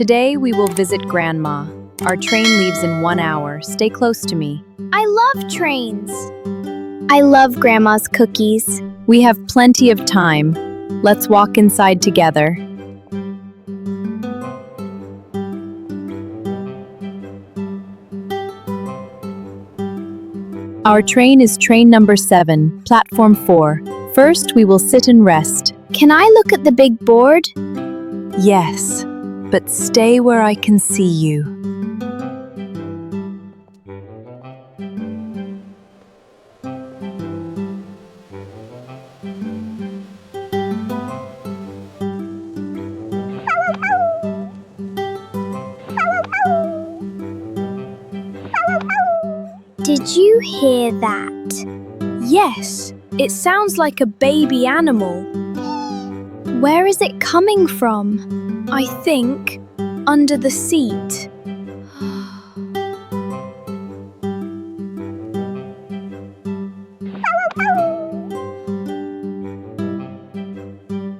Today we will visit Grandma. Our train leaves in 1 hour. Stay close to me. I love trains. I love Grandma's cookies. We have plenty of time. Let's walk inside together. Our train is train number 7, platform 4. First, we will sit and rest. Can I look at the big board? Yes, but stay where I can see you. Did you hear that? Yes, it sounds like a baby animal. Where is it coming from? I think under the seat.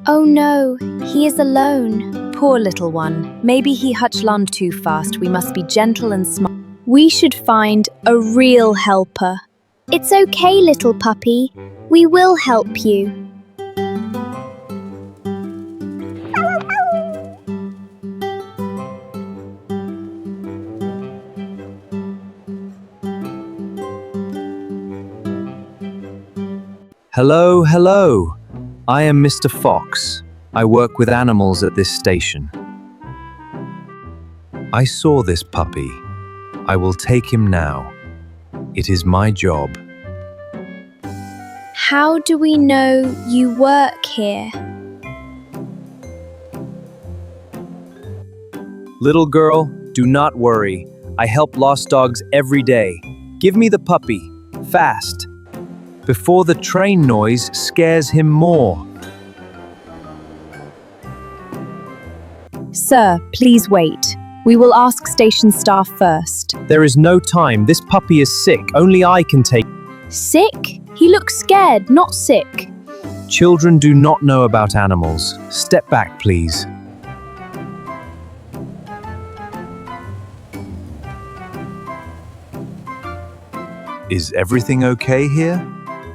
Oh no, he is alone. Poor little one. Maybe he hutched on too fast. We must be gentle and smart. We should find a real helper. It's okay, little puppy. We will help you. Hello, hello. I am Mr. Fox. I work with animals at this station. I saw this puppy. I will take him now. It is my job. How do we know you work here? Little girl, do not worry. I help lost dogs every day. Give me the puppy, fast, before the train noise scares him more. Sir, please wait. We will ask station staff first. There is no time. This puppy is sick. Only I can take. Sick? He looks scared, not sick. Children do not know about animals. Step back, please. Is everything okay here?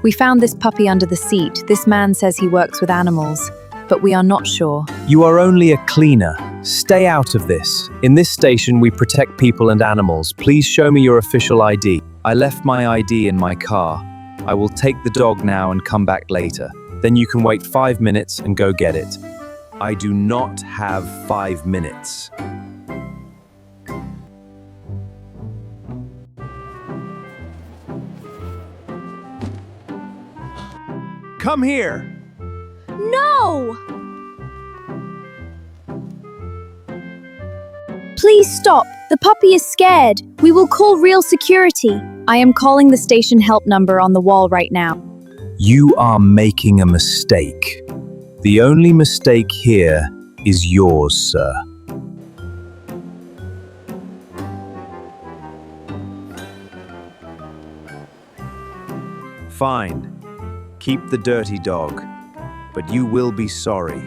We found this puppy under the seat. This man says he works with animals, but we are not sure. You are only a cleaner. Stay out of this. In this station, we protect people and animals. Please show me your official ID. I left my ID in my car. I will take the dog now and come back later. Then you can wait 5 minutes and go get it. I do not have 5 minutes. Come here. No! Please stop. The puppy is scared. We will call real security. I am calling the station help number on the wall right now. You are making a mistake. The only mistake here is yours, sir. Fine. Keep the dirty dog, but you will be sorry.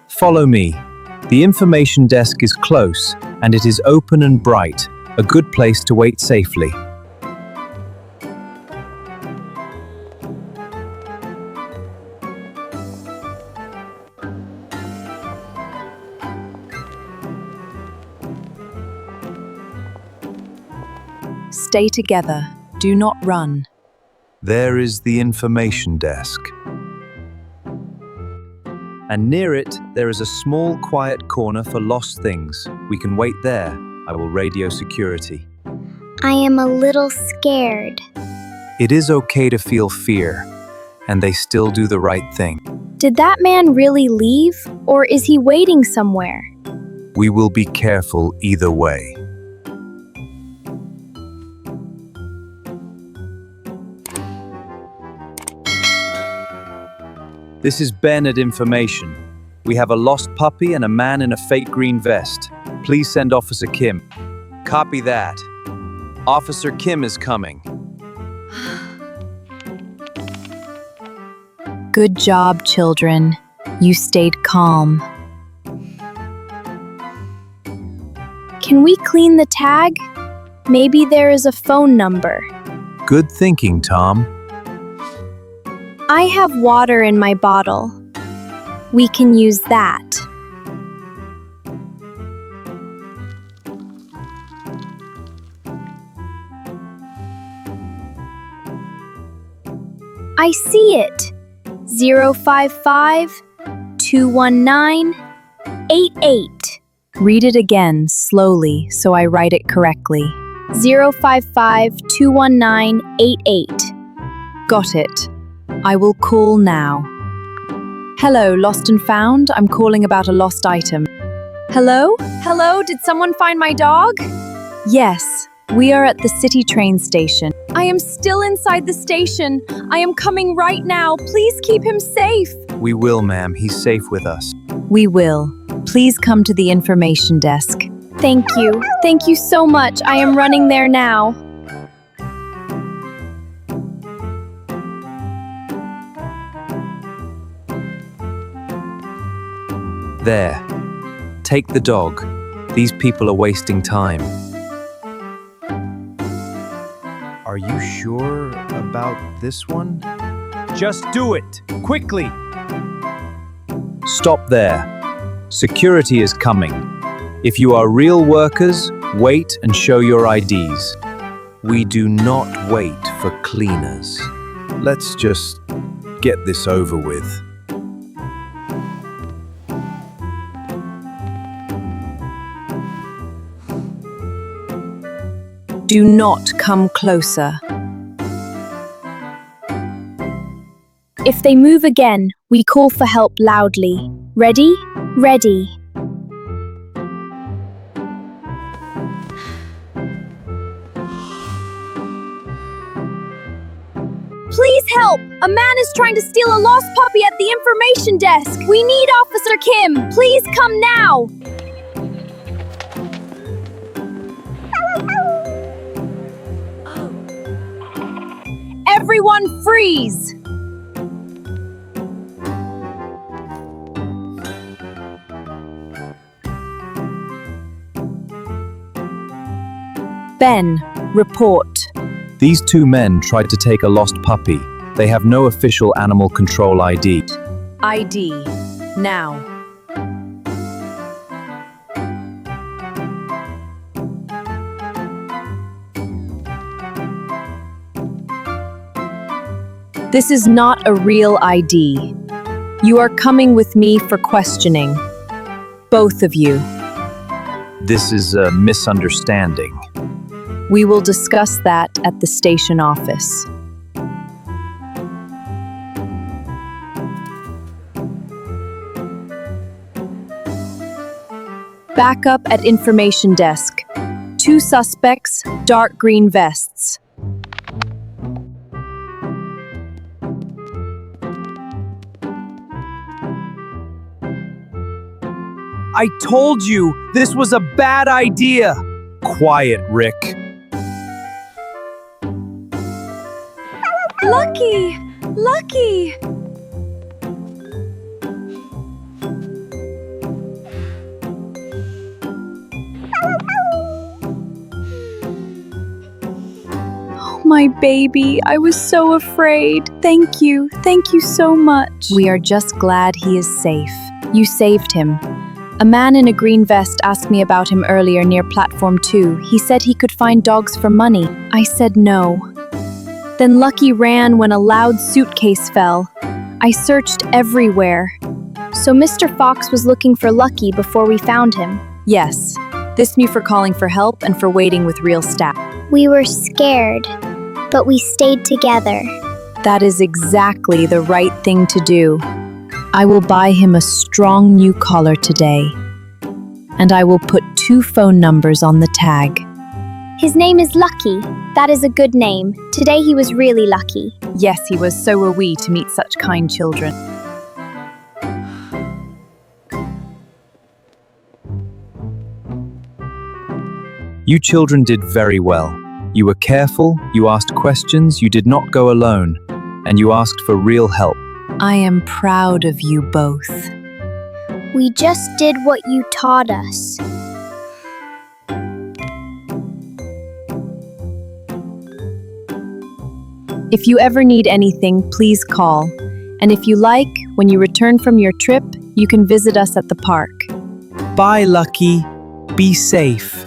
Follow me. The information desk is close, and it is open and bright, a good place to wait safely. Stay together. Do not run. There is the information desk. And near it, there is a small, quiet corner for lost things. We can wait there. I will radio security. I am a little scared. It is okay to feel fear, and they still do the right thing. Did that man really leave, or is he waiting somewhere? We will be careful either way. This is Ben at Information. We have a lost puppy and a man in a fake green vest. Please send Officer Kim. Copy that. Officer Kim is coming. Good job, children. You stayed calm. Can we clean the tag? Maybe there is a phone number. Good thinking, Tom. I have water in my bottle. We can use that. I see it. 055-219-88. Read it again, slowly, so I write it correctly. 055-219-88. Got it. I will call now. Hello, lost and found. I'm calling about a lost item. Hello? Hello, did someone find my dog? Yes, we are at the city train station. I am still inside the station. I am coming right now. Please keep him safe. We will, ma'am. He's safe with us. We will. Please come to the information desk. Thank you. Thank you so much. I am running there now. There. Take the dog. These people are wasting time. Are you sure about this one? Just do it! Quickly! Stop there. Security is coming. If you are real workers, wait and show your IDs. We do not wait for cleaners. Let's just get this over with. Do not come closer. If they move again, we call for help loudly. Ready? Ready. Please help! A man is trying to steal a lost puppy at the information desk. We need Officer Kim. Please come now. Everyone freeze! Ben, report. These two men tried to take a lost puppy. They have no official animal control ID. ID. Now. This is not a real ID. You are coming with me for questioning. Both of you. This is a misunderstanding. We will discuss that at the station office. Backup at information desk. 2 suspects, dark green vests. I told you this was a bad idea. Quiet, Rick. Lucky! Lucky! Oh, my baby, I was so afraid. Thank you. Thank you so much. We are just glad he is safe. You saved him. A man in a green vest asked me about him earlier near platform 2. He said he could find dogs for money. I said no. Then Lucky ran when a loud suitcase fell. I searched everywhere. So Mr. Fox was looking for Lucky before we found him. Yes, this me for calling for help and for waiting with real staff. We were scared, but we stayed together. That is exactly the right thing to do. I will buy him a strong new collar today. And I will put 2 phone numbers on the tag. His name is Lucky. That is a good name. Today he was really lucky. Yes, he was. So were we to meet such kind children. You children did very well. You were careful, you asked questions, you did not go alone, and you asked for real help. I am proud of you both. We just did what you taught us. If you ever need anything, please call. And if you like, when you return from your trip, you can visit us at the park. Bye, Lucky. Be safe.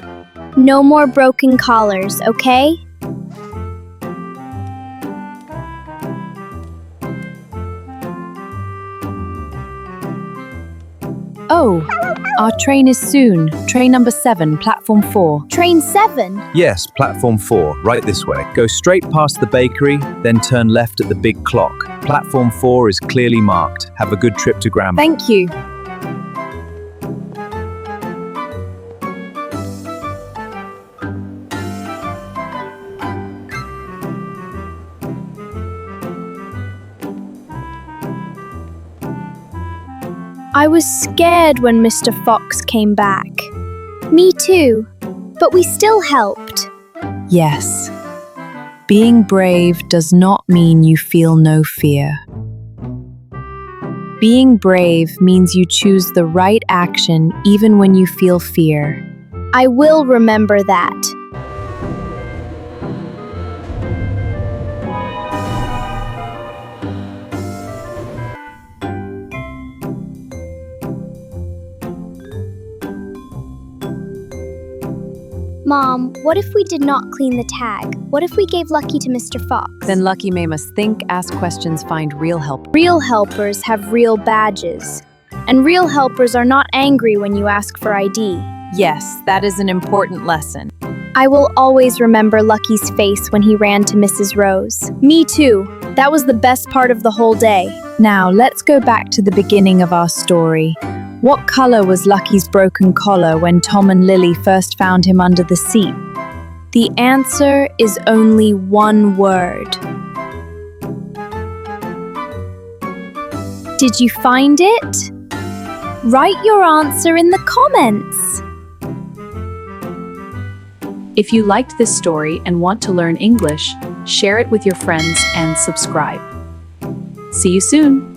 No more broken collars, okay? Oh, our train is soon. Train number 7, platform 4. Train 7? Yes, platform 4, right this way. Go straight past the bakery, then turn left at the big clock. Platform 4 is clearly marked. Have a good trip to Grandma. Thank you. I was scared when Mr. Fox came back. Me too, but we still helped. Yes. Being brave does not mean you feel no fear. Being brave means you choose the right action even when you feel fear. I will remember that. Mom, what if we did not clean the tag? What if we gave Lucky to Mr. Fox? Then Lucky May must think, ask questions, find real help. Real helpers have real badges. And real helpers are not angry when you ask for ID. Yes, that is an important lesson. I will always remember Lucky's face when he ran to Mrs. Rose. Me too. That was the best part of the whole day. Now, let's go back to the beginning of our story. What color was Lucky's broken collar when Tom and Lily first found him under the seat? The answer is only one word. Did you find it? Write your answer in the comments. If you liked this story and want to learn English, share it with your friends and subscribe. See you soon!